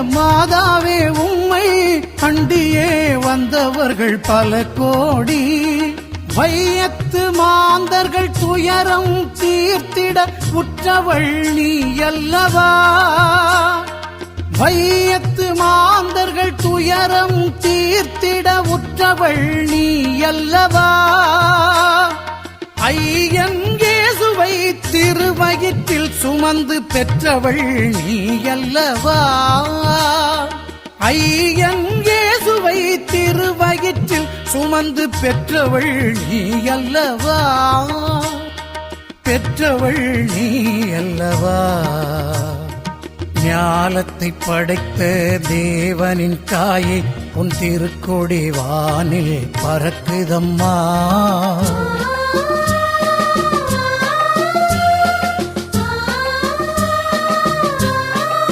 மாதாவே உம்மை அண்டியே வந்தவர்கள் பல கோடி. வையத்து மாந்தர்கள் துயரம் தீர்த்திட உற்றவள் நீ அல்லவா. வையத்து மாந்தர்கள் துயரம் தீர்த்திட உற்றவள் நீ அல்லவா. ஐயன் இயேசுவை திருவயிற்றில் சுமந்து பெற்றவள் நீ அல்லவா. ஐயன் இயேசுவை திருவயிற்றில் சுமந்து பெற்றவள் நீ அல்லவா. பெற்றவள் நீ அல்லவா. ஞாலத்தை படைத்த தேவனின் தாயை உன் திருக்கொடி வானில் பறக்குதம்மா.